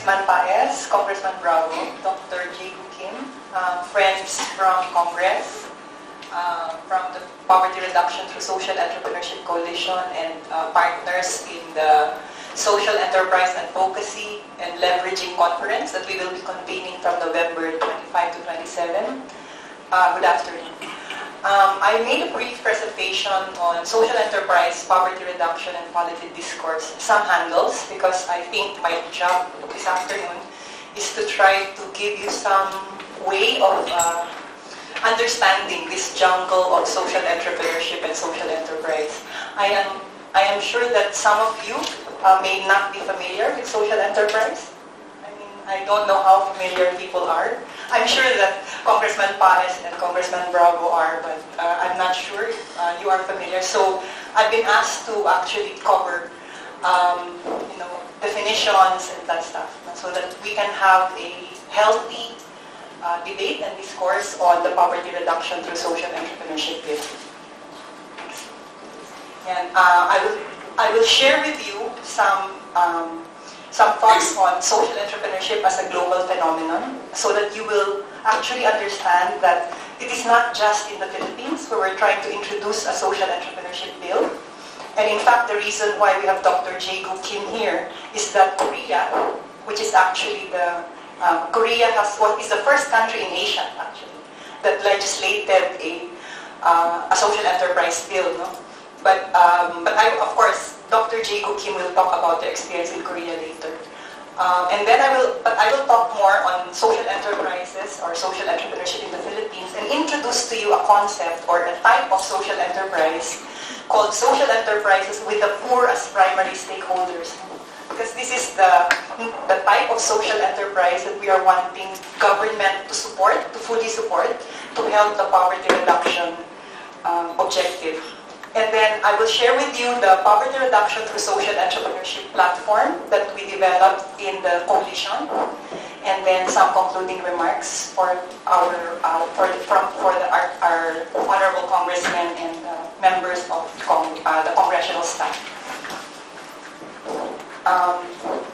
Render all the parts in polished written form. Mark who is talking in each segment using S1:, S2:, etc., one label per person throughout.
S1: Congressman Paez, Congressman Bravo, Dr. J. Kim, friends from Congress, from the Poverty Reduction through Social Entrepreneurship Coalition, and partners in the Social Enterprise Advocacy and Leveraging Conference that we will be convening from November 25 to 27. Good afternoon. I made a brief presentation on social enterprise, poverty reduction, and policy discourse, some handles, because I think my job this afternoon is to try to give you some way of understanding this jungle of social entrepreneurship and social enterprise. I am sure that some of you may not be familiar with social enterprise. I don't know how familiar people are. I'm sure that Congressman Paez and Congressman Bravo are, but I'm not sure if you are familiar. So I've been asked to actually cover, definitions and that stuff, so that we can have a healthy debate and discourse on the poverty reduction through social entrepreneurship bill. And I will share with you some thoughts on social entrepreneurship as a global phenomenon, so that you will actually understand that it is not just in the Philippines where we're trying to introduce a social entrepreneurship bill. And in fact, the reason why we have Dr. J. Kim here is that Korea, which is actually Korea is the first country in Asia, actually, that legislated a social enterprise bill. No? But of course, Dr. J. Kim will talk about the experience in Korea later. And then I will talk more on social enterprises or social entrepreneurship in the Philippines and introduce to you a concept or a type of social enterprise called social enterprises with the poor as primary stakeholders. Because this is the type of social enterprise that we are wanting government to support, to fully support, to help the poverty reduction objective. And then I will share with you the poverty reduction through social entrepreneurship platform that we developed in the coalition, and then some concluding remarks for our honorable congressmen and members of the congressional staff.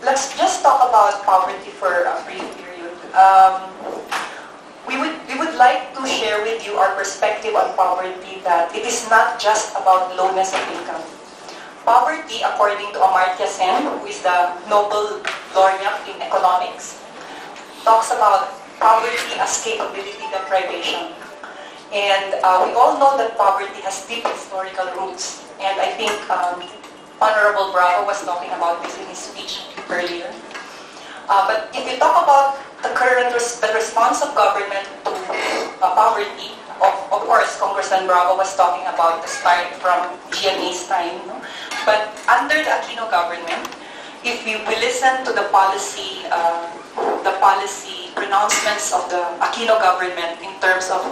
S1: Let's just talk about poverty for a brief period. We would like to share with you our perspective on poverty, that it is not just about lowness of income. Poverty, according to Amartya Sen, who is the Nobel laureate in economics, talks about poverty as capability deprivation. And we all know that poverty has deep historical roots. And I think Honorable Bravo was talking about this in his speech earlier. But if you talk about the response of government to poverty, of course, Congressman Bravo was talking about the start from GMA's time. No? But under the Aquino government, if we listen to the policy pronouncements of the Aquino government in terms of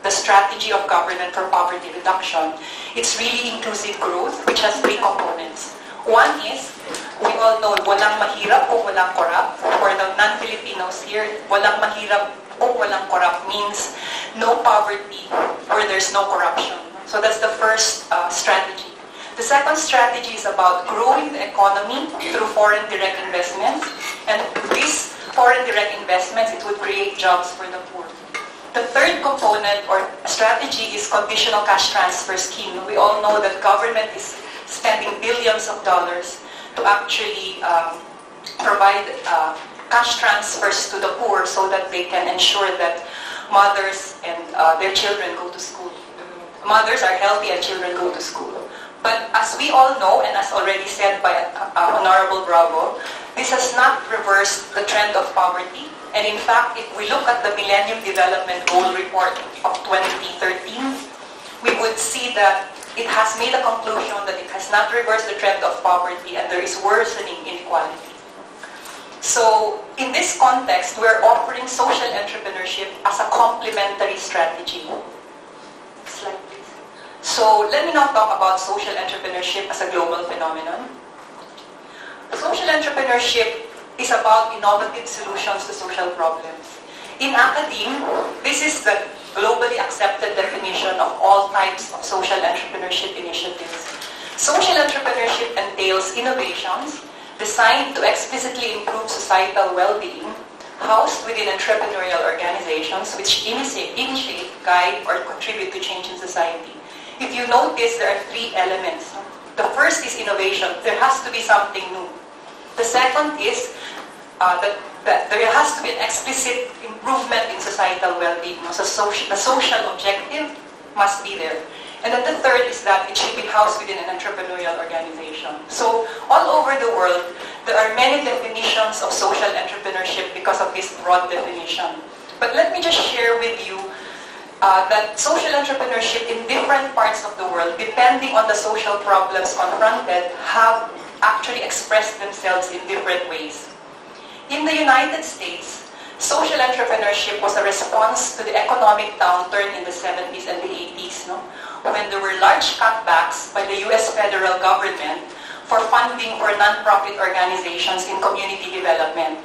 S1: the strategy of government for poverty reduction, it's really inclusive growth, which has three components. One is, we all know, walang mahirap kung walang corrupt. For the non-Filipinos here, walang mahirap kung walang corrupt means no poverty or there's no corruption. So that's the first strategy. The second strategy is about growing the economy through foreign direct investments. And these foreign direct investments, it would create jobs for the poor. The third component or strategy is conditional cash transfer scheme. We all know that government is spending billions of dollars to actually provide cash transfers to the poor so that they can ensure that mothers and their children go to school. Mothers are healthy and children go to school. But as we all know, and as already said by Honorable Bravo, this has not reversed the trend of poverty. And in fact, if we look at the Millennium Development Goal Report of 2013, we would see that it has made a conclusion that it has not reversed the trend of poverty and there is worsening inequality. So in this context, we're offering social entrepreneurship as a complementary strategy. Slide, please. So let me now talk about social entrepreneurship as a global phenomenon. Social entrepreneurship is about innovative solutions to social problems. In academia, this is the globally accepted definition of all types of social entrepreneurship initiatives. Social entrepreneurship entails innovations designed to explicitly improve societal well-being, housed within entrepreneurial organizations which initiate, guide, or contribute to change in society. If you notice, there are three elements. The first is innovation. There has to be something new. The second is that there has to be an explicit improvement in societal well-being. So the social objective must be there. And then the third is that it should be housed within an entrepreneurial organization. So all over the world, there are many definitions of social entrepreneurship because of this broad definition. But let me just share with you that social entrepreneurship in different parts of the world, depending on the social problems confronted, have actually expressed themselves in different ways. In the United States, social entrepreneurship was a response to the economic downturn in the 70s and the 80s, when there were large cutbacks by the US federal government for funding for non-profit organizations in community development.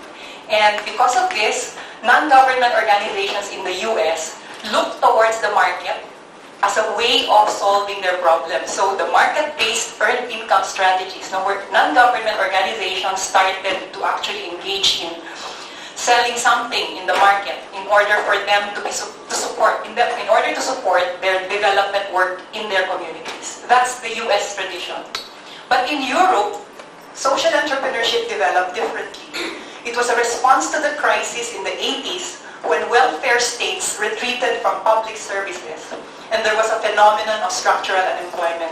S1: And because of this, non-government organizations in the US looked towards the market as a way of solving their problems. So the market-based earned income strategies, where non-government organizations started to actually engage in selling something in the market in order for them to support their development work in their communities. That's the US tradition. But in Europe, social entrepreneurship developed differently. It was a response to the crisis in the 80s when welfare states retreated from public services, and there was a phenomenon of structural unemployment.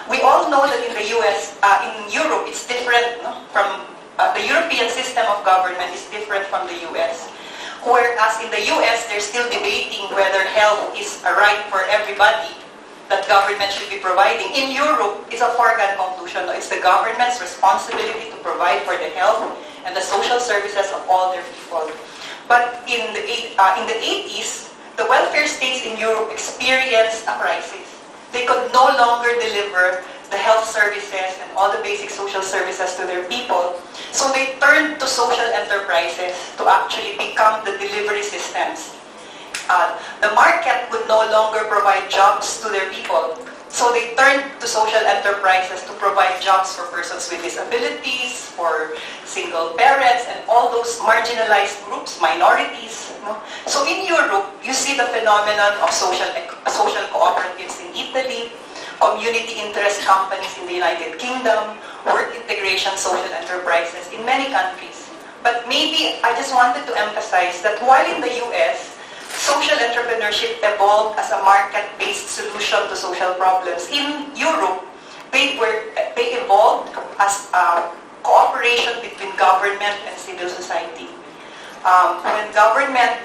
S1: We all know that in the in Europe, it's different from the European system of government is different from the US. Whereas in the US, they're still debating whether health is a right for everybody that government should be providing. In Europe, it's a foregone conclusion. It's the government's responsibility to provide for the health and the social services of all their people. But in the 80s, the welfare states in Europe experienced a crisis. They could no longer deliver the health services and all the basic social services to their people. So they turned to social enterprises to actually become the delivery systems. The market would no longer provide jobs to their people. So they turned to social enterprises to provide jobs for persons with disabilities, for single parents, and all those marginalized groups, minorities. So in Europe, you see the phenomenon of social cooperatives in Italy, community interest companies in the United Kingdom, work integration social enterprises in many countries. But maybe I just wanted to emphasize that while in the US, social entrepreneurship evolved as a market-based solution to social problems. In Europe, they evolved as a cooperation between government and civil society. When government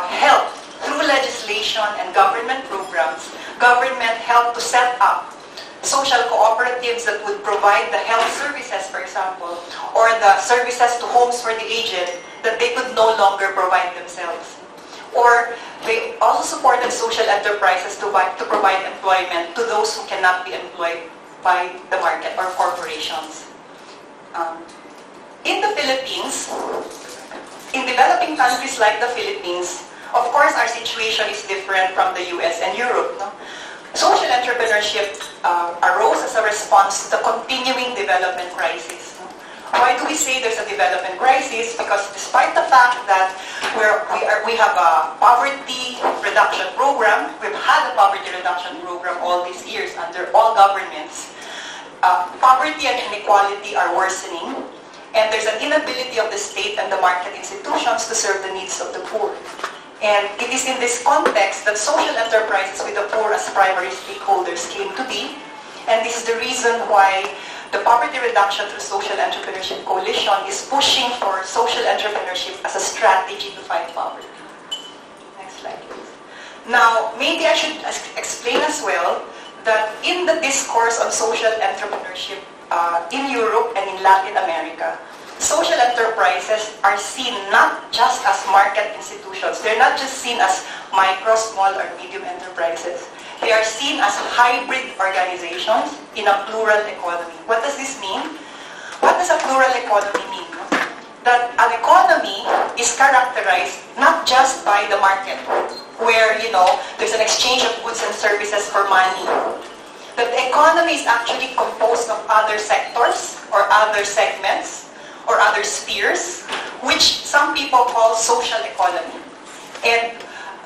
S1: helped through legislation and government programs, government helped to set up social cooperatives that would provide the health services, for example, or the services to homes for the aged that they could no longer provide themselves. Or they also supported social enterprises to provide employment to those who cannot be employed by the market or corporations. In the Philippines, in developing countries like the Philippines, of course our situation is different from the US and Europe. Social entrepreneurship arose as a response to the continuing development crisis. Why do we say there's a development crisis? Because despite the fact that we have a poverty reduction program, we've had a poverty reduction program all these years under all governments, poverty and inequality are worsening, and there's an inability of the state and the market institutions to serve the needs of the poor. And it is in this context that social enterprises with the poor as primary stakeholders came to be, and this is the reason why the Poverty Reduction through Social Entrepreneurship Coalition is pushing for social entrepreneurship as a strategy to fight poverty. Next slide, please. Now, maybe I should explain as well that in the discourse on social entrepreneurship in Europe and in Latin America, social enterprises are seen not just as market institutions. They're not just seen as micro, small, or medium enterprises. They are seen as hybrid organizations in a plural economy. What does this mean? What does a plural economy mean? That an economy is characterized not just by the market, where, there's an exchange of goods and services for money, that the economy is actually composed of other sectors or other segments or other spheres, which some people call social economy. And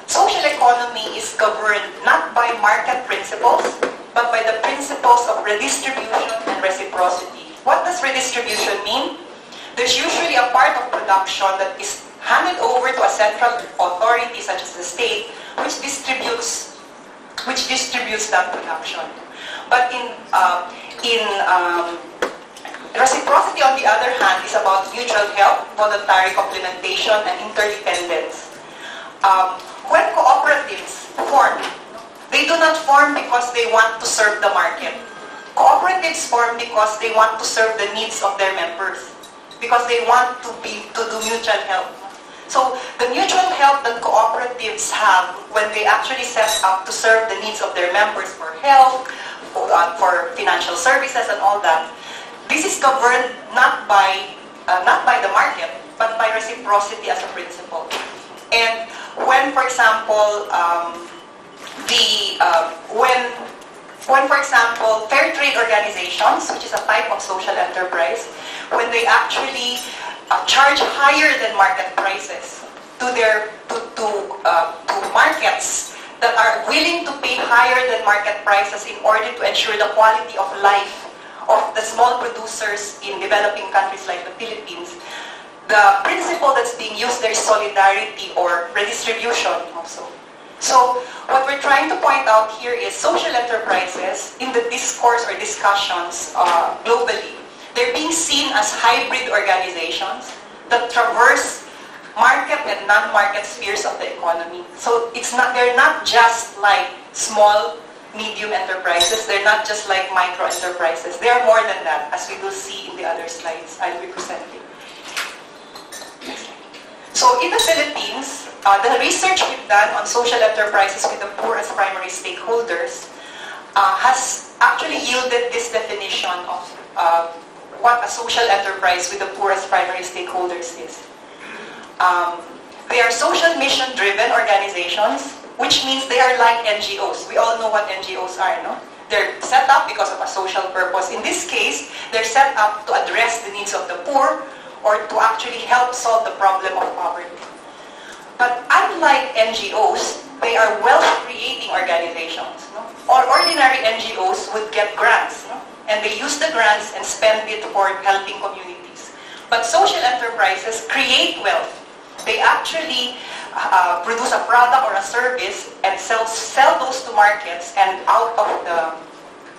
S1: social economy is governed not by market principles, but by the principles of redistribution and reciprocity. What does redistribution mean? There's usually a part of production that is handed over to a central authority such as the state, which distributes that production. But in reciprocity, on the other hand, is about mutual help, voluntary complementation, and interdependence. When cooperatives form, they do not form because they want to serve the market. Cooperatives form because they want to serve the needs of their members, because they want to do mutual help. So the mutual help that cooperatives have when they actually set up to serve the needs of their members for health, for financial services and all that, this is governed not by the market, but by reciprocity as a principle. And when, for example, when, for example, fair trade organizations, which is a type of social enterprise, when they actually charge higher than market prices to markets that are willing to pay higher than market prices in order to ensure the quality of life of the small producers in developing countries like the Philippines, the principle that's being used there is solidarity or redistribution also. So what we're trying to point out here is social enterprises in the discourse or discussions globally, they're being seen as hybrid organizations that traverse market and non-market spheres of the economy. So they're not just like small, medium enterprises. They're not just like micro enterprises. They are more than that, as we will see in the other slides I'll be presenting. So in the Philippines, the research we've done on social enterprises with the poor as primary stakeholders has actually yielded this definition of what a social enterprise with the poor as primary stakeholders is. They are social mission-driven organizations, which means they are like NGOs. We all know what NGOs are, no? They're set up because of a social purpose. In this case, they're set up to address the needs of the poor or to actually help solve the problem of poverty. But unlike NGOs, they are wealth-creating organizations. No? All ordinary NGOs would get grants, no? And they use the grants and spend it for helping communities. But social enterprises create wealth. They actually produce a product or a service and sell those to markets, and out of the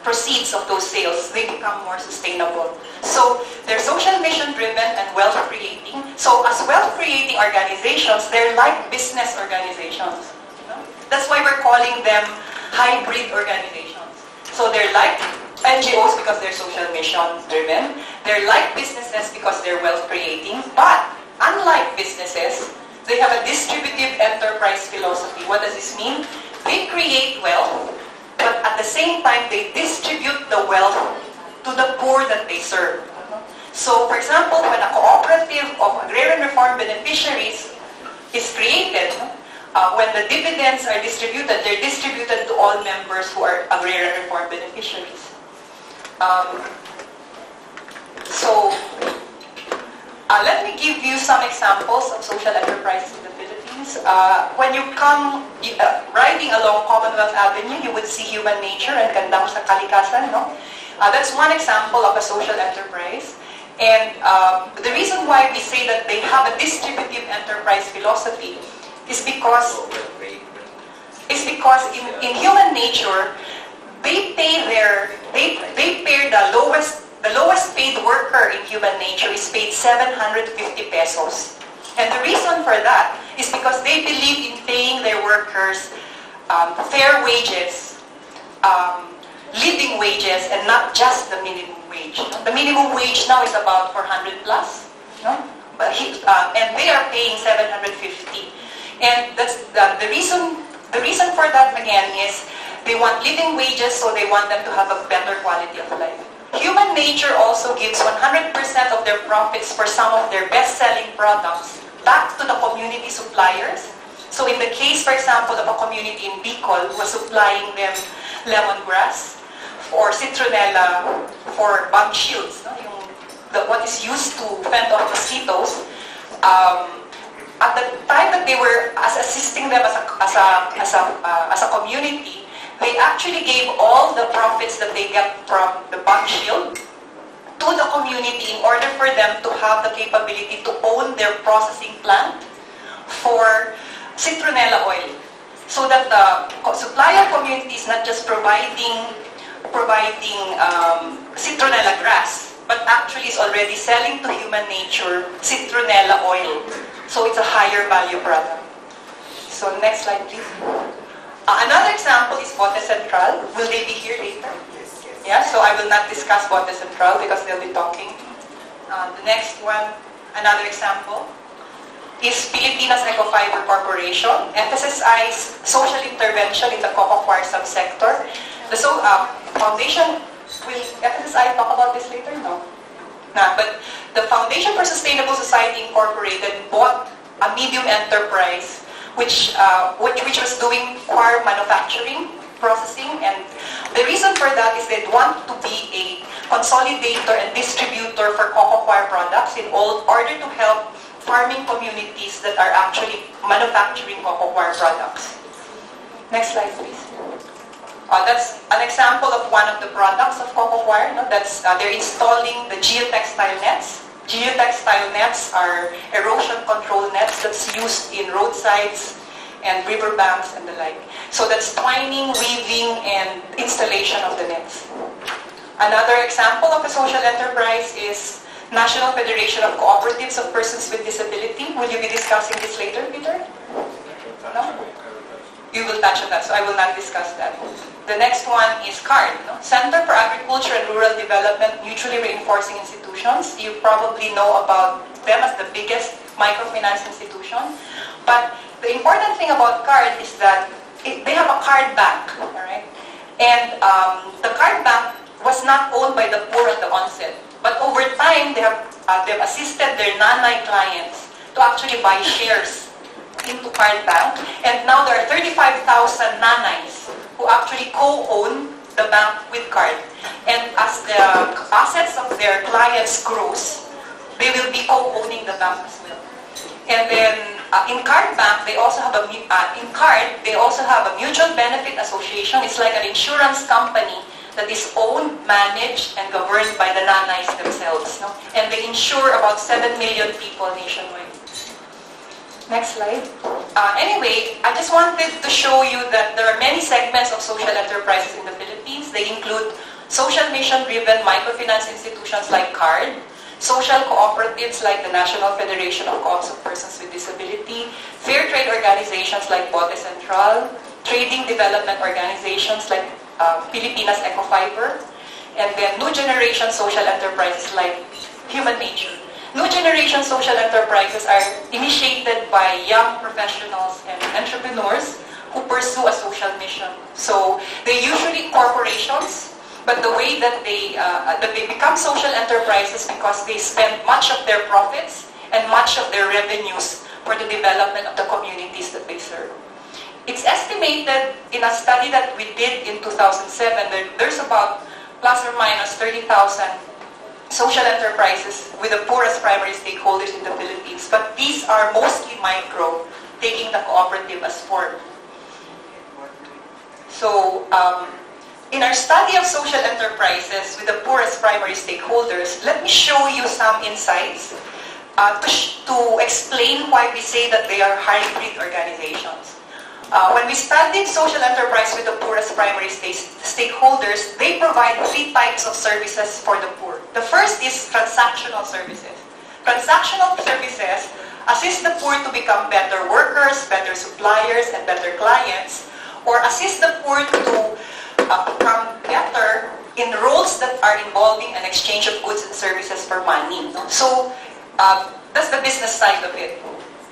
S1: proceeds of those sales, they become more sustainable. So they're social mission driven and wealth creating. So as wealth creating organizations, they're like business organizations. You know? That's why we're calling them hybrid organizations. So they're like NGOs because they're social mission driven. They're like businesses because they're wealth creating. But unlike businesses, they have a distributive enterprise philosophy. What does this mean? They create wealth, but at the same time, they distribute the wealth to the poor that they serve. So, for example, when a cooperative of agrarian reform beneficiaries is created, when the dividends are distributed, they're distributed to all members who are agrarian reform beneficiaries. Let me give you some examples of social enterprises in the Philippines. When you come riding along Commonwealth Avenue, you would see Human Nature and Gandang sa Kalikasan. No? That's one example of a social enterprise. And the reason why we say that they have a distributive enterprise philosophy is because in Human Nature, they pay the lowest paid worker in Human Nature is paid 750 pesos. And the reason for that is because they believe in paying their workers fair wages, living wages, and not just the minimum wage. The minimum wage now is about 400 plus, no? And they are paying 750. And that's the reason for that again is they want living wages, so they want them to have a better quality of life. Human Nature also gives 100% of their profits for some of their best-selling products back to the community suppliers. So in the case, for example, of a community in Bicol who was supplying them lemongrass, or citronella for bug shields, no? What is used to fend off mosquitoes. At the time that they were assisting them as a community, they actually gave all the profits that they get from the bug shield to the community in order for them to have the capability to own their processing plant for citronella oil. So that the supplier community is not just providing citronella grass, but actually is already selling to human nature citronella oil. So it's a higher value product. So next slide, please. Another example is Bote Central. Will they be here later?
S2: Yes, yes.
S1: Yeah, so I will not discuss Bote Central because they'll be talking. The next one, another example, is Pilipinas Ecofiber Corporation, emphasizes social intervention in the cocoa coir subsector. The foundation, will FSSI talk about this later? No. But the Foundation for Sustainable Society Incorporated bought a medium enterprise which was doing coir manufacturing, processing, and the reason for that is they want to be a consolidator and distributor for cocoa coir products in order to help farming communities that are actually manufacturing cocoa coir products. Next slide, please. That's an example of one of the products of cocoa coir. No? That's they're installing the geotextile nets. Geotextile nets are erosion control nets that's used in roadsides and riverbanks and the like. So that's twining, weaving, and installation of the nets. Another example of a social enterprise is National Federation of Cooperatives of Persons with Disability. Will you be discussing this later, Peter? No? You will touch on that, so I will not discuss that. The next one is CARD, no? Center for Agriculture and Rural Development Mutually Reinforcing Institutions. You probably know about them as the biggest microfinance institution. But the important thing about CARD is that they have a card bank, all right? And the card bank was not owned by the poor at the onset. But over time, they've assisted their nanay clients to actually buy shares into card bank. And now there are 35,000 nanays who actually co-own the bank with card. And as the assets of their clients grows, they will be co-owning the bank as well. And then in card bank, they also have a mutual benefit association. It's like an insurance company that is owned, managed, and governed by the nanays themselves. No? And they insure about 7 million people nationwide. Next slide. Anyway, I just wanted to show you that there are many segments of social enterprises in the Philippines. They include social mission-driven microfinance institutions like CARD, social cooperatives like the National Federation of Co-ops of Persons with Disability, fair trade organizations like Bote Central, trading development organizations like Pilipinas Ecofiber, and then new generation social enterprises like Human Nature. New generation social enterprises are initiated by young professionals and entrepreneurs who pursue a social mission. So they're usually corporations, but the way that they become social enterprises because they spend much of their profits and much of their revenues for the development of the communities that they serve. It's estimated in a study that we did in 2007 that there's about plus or minus 30,000 social enterprises with the poorest primary stakeholders in the Philippines. But these are mostly micro, taking the cooperative as form. So in our study of social enterprises with the poorest primary stakeholders, let me show you some insights to explain why we say that they are hybrid organizations. When we studied social enterprise with the poorest primary stakeholders, they provide 3 types of services for the poor. The first is transactional services. Transactional services assist the poor to become better workers, better suppliers, and better clients, or assist the poor to become better in roles that are involving an exchange of goods and services for money. No? So that's the business side of it.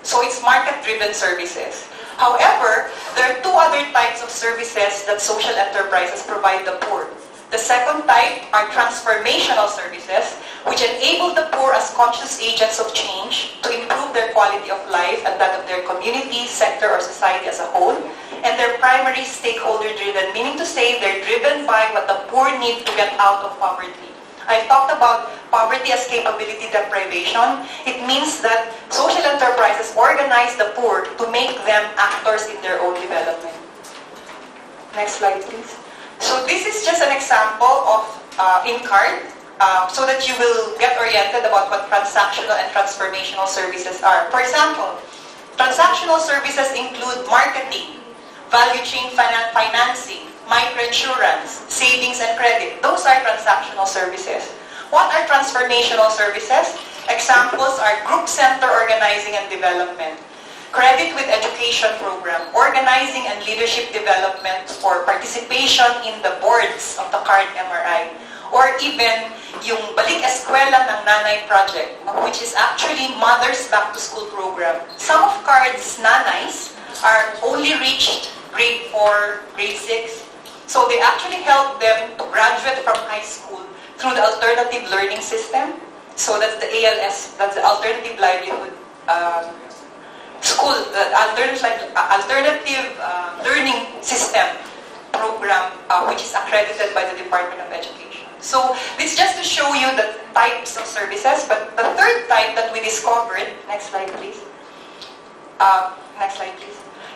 S1: So it's market-driven services. However, there are 2 other types of services that social enterprises provide the poor. The second type are transformational services, which enable the poor as conscious agents of change to improve their quality of life and that of their community, sector, or society as a whole. And they're primary stakeholder-driven, meaning to say they're driven by what the poor need to get out of poverty. I've talked about poverty as capability deprivation. It means that social enterprises organize the poor to make them actors in their own development. Next slide, please. So this is just an example of in-card, so that you will get oriented about what transactional and transformational services are. For example, transactional services include marketing, value chain financing, microinsurance, savings and credit. Those are transactional services. What are transformational services? Examples are group center organizing and development, credit with education program, organizing and leadership development for participation in the boards of the card MRI, or even yung Balik Eskwela ng Nanay project, which is actually Mothers Back to School program. Some of CARD's nanays are only reached grade 4, grade 6, so they actually help them to graduate from high school through the alternative learning system. So that's the ALS, that's the alternative livelihood school, the alternative learning system program, which is accredited by the Department of Education. So this is just to show you the types of services, but the third type that we discovered, next slide please,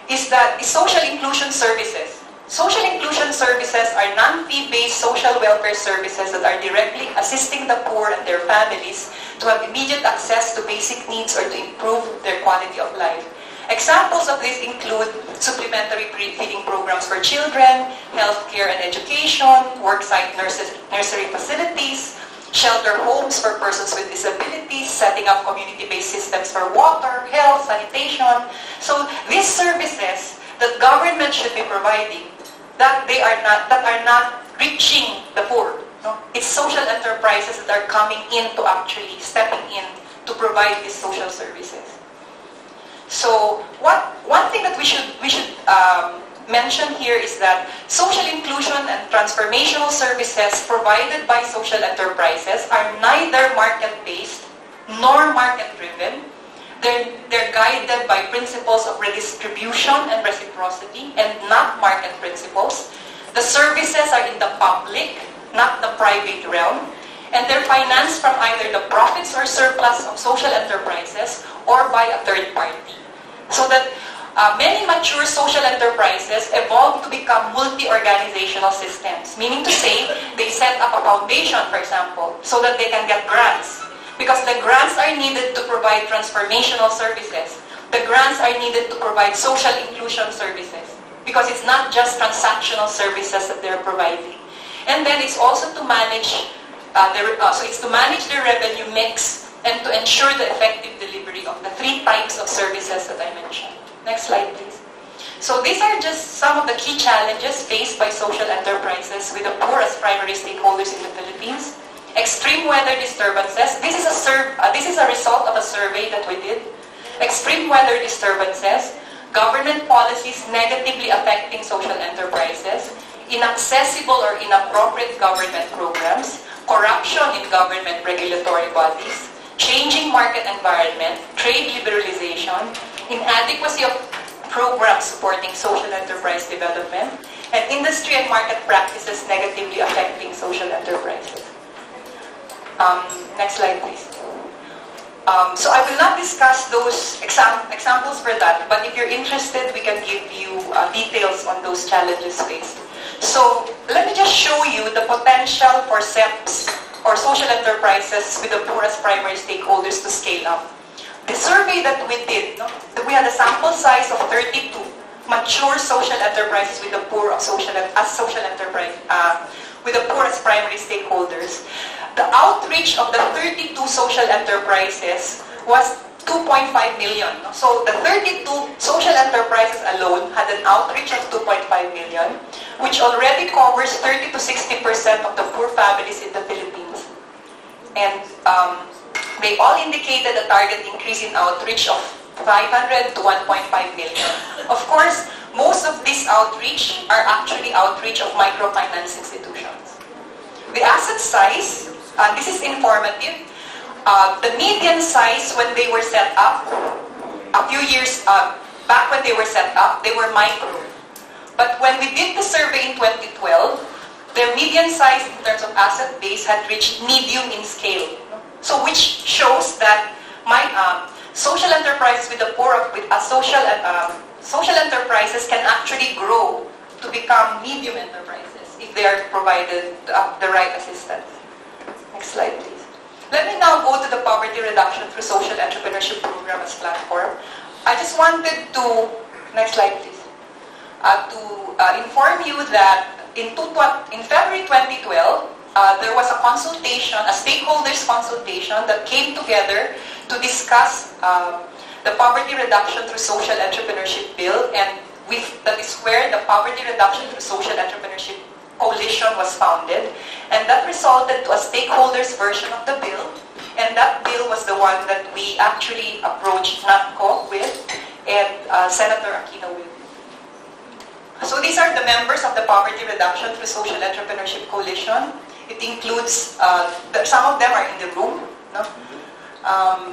S1: is social inclusion services. Social inclusion services are non-fee-based social welfare services that are directly assisting the poor and their families to have immediate access to basic needs or to improve their quality of life. Examples of this include supplementary feeding programs for children, healthcare and education, worksite nursery facilities, shelter homes for persons with disabilities, setting up community-based systems for water, health, sanitation. So these services that government should be providing, that are not reaching the poor. No? It's social enterprises that are coming in to actually stepping in to provide these social services. So one thing that we should mention here is that social inclusion and transformational services provided by social enterprises are neither market-based nor market-driven. They're guided by principles of redistribution and reciprocity and not market principles. The services are in the public, not the private realm, and they're financed from either the profits or surplus of social enterprises or by a third party. So that many mature social enterprises evolve to become multi-organizational systems, meaning to say they set up a foundation, for example, so that they can get grants. Because the grants are needed to provide transformational services. The grants are needed to provide social inclusion services. Because it's not just transactional services that they're providing. And then it's also to manage the revenue mix and to ensure the effective delivery of the three types of services that I mentioned. Next slide, please. So these are just some of the key challenges faced by social enterprises with the poor as primary stakeholders in the Philippines. Extreme weather disturbances. This is a result of a survey that we did. Extreme weather disturbances, government policies negatively affecting social enterprises, inaccessible or inappropriate government programs, corruption in government regulatory bodies, changing market environment, trade liberalization, inadequacy of programs supporting social enterprise development, and industry and market practices negatively affecting social enterprises. Next slide, please. So I will not discuss those examples for that, but if you're interested, we can give you details on those challenges faced. So let me just show you the potential for SEPs or social enterprises with the poor as primary stakeholders to scale up. The survey that we did, we had a sample size of 32 mature social enterprises with the poor as social enterprise, with the poor as primary stakeholders. The outreach of the 32 social enterprises was 2.5 million. So the 32 social enterprises alone had an outreach of 2.5 million, which already covers 30 to 60% of the poor families in the Philippines. And they all indicated a target increase in outreach of 500 to 1.5 million. Of course, most of these outreach are actually outreach of microfinance institutions. The asset size, this is informative. The median size when they were set up, a few years back when they were set up, they were micro. But when we did the survey in 2012, their median size in terms of asset base had reached medium in scale. So which shows that social enterprises with the poor, social enterprises can actually grow to become medium enterprises if they are provided the right assistance. Next slide, please. Let me now go to the poverty reduction through social entrepreneurship program as platform. I just wanted to, next slide, please, to inform you that in February 2012, there was a consultation, a stakeholders consultation that came together to discuss the poverty reduction through social entrepreneurship bill, and that is where the poverty reduction through social entrepreneurship coalition was founded, and that resulted to a stakeholders version of the bill, and that bill was the one that we actually approached NATCO with and Senator Aquino with. So these are the members of the Poverty Reduction through Social Entrepreneurship Coalition. It includes, some of them are in the room, no?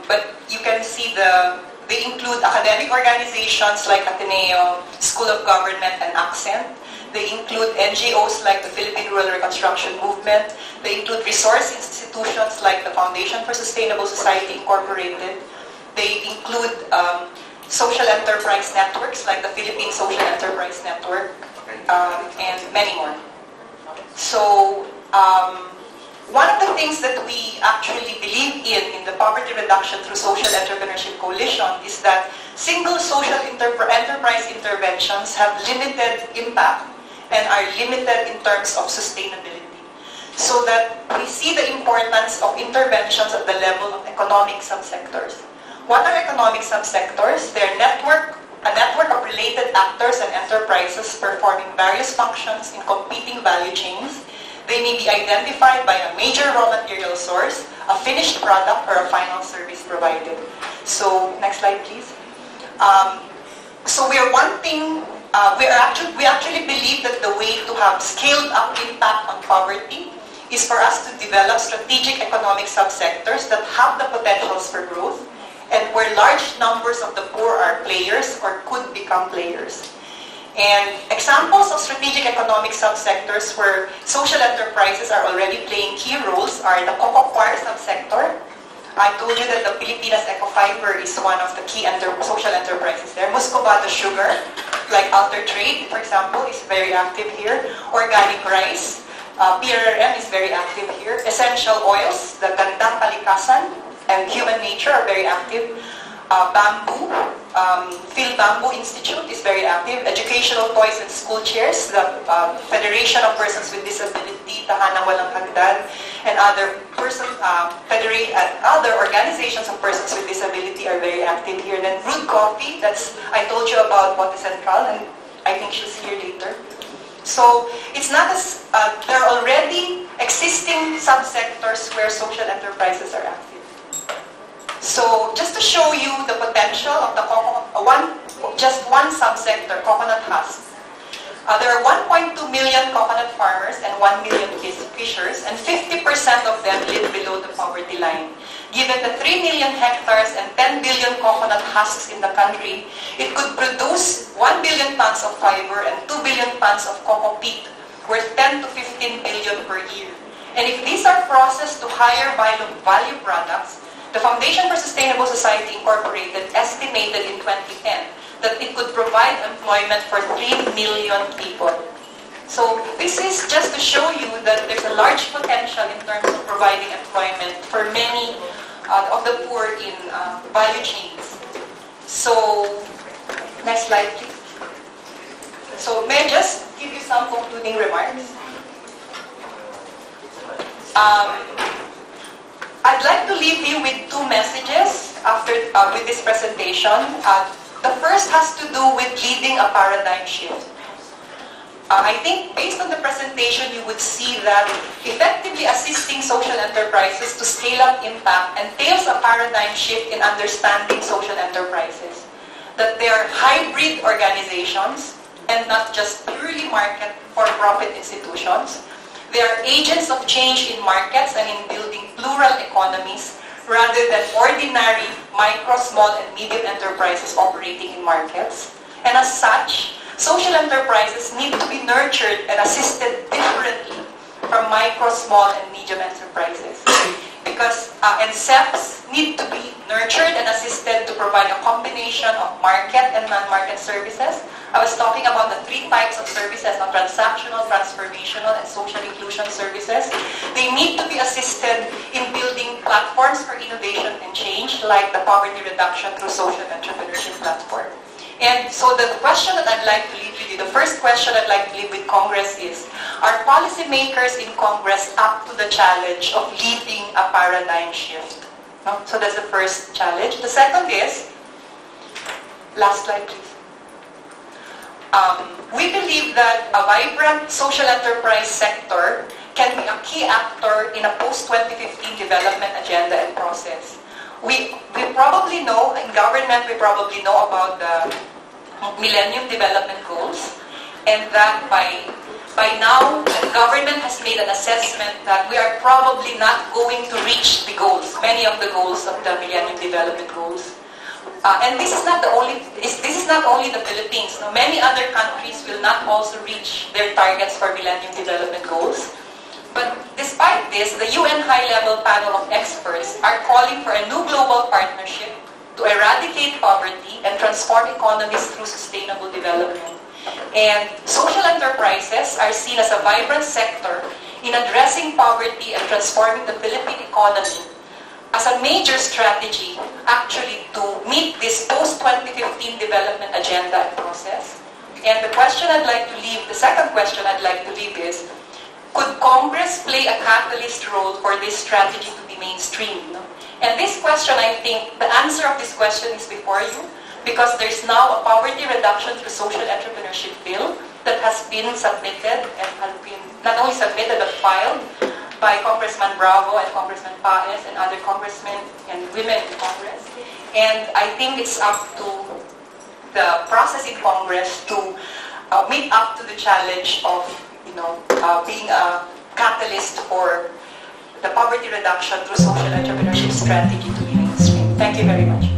S1: But you can see they include academic organizations like Ateneo, School of Government, and Accent. They include NGOs like the Philippine Rural Reconstruction Movement. They include resource institutions like the Foundation for Sustainable Society Incorporated. They include social enterprise networks like the Philippine Social Enterprise Network, and many more. So, one of the things that we actually believe in the poverty reduction through social entrepreneurship coalition is that single social enterprise interventions have limited impact and are limited in terms of sustainability. So that we see the importance of interventions at the level of economic subsectors. What are economic subsectors? They're a network of related actors and enterprises performing various functions in competing value chains. They may be identified by a major raw material source, a finished product, or a final service provided. So, next slide, please. So we are wanting, we actually believe that the way to have scaled up impact on poverty is for us to develop strategic economic subsectors that have the potentials for growth, and where large numbers of the poor are players or could become players. And examples of strategic economic subsectors where social enterprises are already playing key roles are the cocoa coir subsector. I told you that the Pilipinas Ecofiber is one of the key social enterprises there. Muscovado Sugar, like Alter Trade, for example, is very active here. Organic rice, PRRM is very active here. Essential oils, the Gandang Kalikasan, and Human Nature are very active. Bamboo, Phil Bamboo Institute is very active. Educational Toys and School Chairs, the Federation of Persons with Disability, Tahanang Walang Hagdan, and other other organizations of persons with disability are very active here. Then Brewed Coffee, I told you about Bote Central, and I think she's here later. So it's not as, there are already existing subsectors where social enterprises are active. So just to show you the potential of the just one subsector, coconut husks. There are 1.2 million coconut farmers and 1 million fishers, and 50% of them live below the poverty line. Given the 3 million hectares and 10 billion coconut husks in the country, it could produce 1 billion tons of fiber and 2 billion tons of cocoa peat, worth 10 to 15 billion per year. And if these are processed to higher value products, the Foundation for Sustainable Society Incorporated estimated in 2010 that it could provide employment for 3 million people. So this is just to show you that there's a large potential in terms of providing employment for many of the poor in value chains. So, next slide, please. So may I just give you some concluding remarks? I'd like to leave you with two messages after with this presentation. The first has to do with leading a paradigm shift. I think based on the presentation, you would see that effectively assisting social enterprises to scale up impact entails a paradigm shift in understanding social enterprises. That they are hybrid organizations and not just purely market for profit institutions. They are agents of change in markets and in building plural economies rather than ordinary micro, small, and medium enterprises operating in markets. And as such, social enterprises need to be nurtured and assisted differently from micro, small, and medium enterprises. Because SEPs need to be nurtured and assisted to provide a combination of market and non-market services. I was talking about the 3 types of services, transactional, transformational, and social inclusion services. They need to be assisted in building platforms for innovation and change, like the poverty reduction through social entrepreneurship platform. And so the question that I'd like to leave with you, the first question I'd like to leave with Congress is, are policymakers in Congress up to the challenge of leading a paradigm shift? No? So that's the first challenge. The second is, last slide please. We believe that a vibrant social enterprise sector can be a key actor in a post-2015 development agenda and process. We probably know, in government, we probably know about the Millennium Development Goals, and that by now, the government has made an assessment that we are probably not going to reach the goals, many of the goals of the Millennium Development Goals. And this is not only the Philippines. No, many other countries will not also reach their targets for Millennium Development Goals. But despite this, the UN High-Level Panel of Experts are calling for a new global partnership to eradicate poverty and transform economies through sustainable development. And social enterprises are seen as a vibrant sector in addressing poverty and transforming the Philippine economy as a major strategy actually to meet this post-2015 development agenda and process. And the second question I'd like to leave is, could Congress play a catalyst role for this strategy to be mainstream? No? And this question, I think, the answer of this question is before you, because there's now a poverty reduction through social entrepreneurship bill that has been submitted and has been not only submitted but filed by Congressman Bravo and Congressman Paez and other congressmen and women in Congress. And I think it's up to the process in Congress to meet up to the challenge of being a catalyst for the poverty reduction through social entrepreneurship strategy to be mainstream. Thank you very much.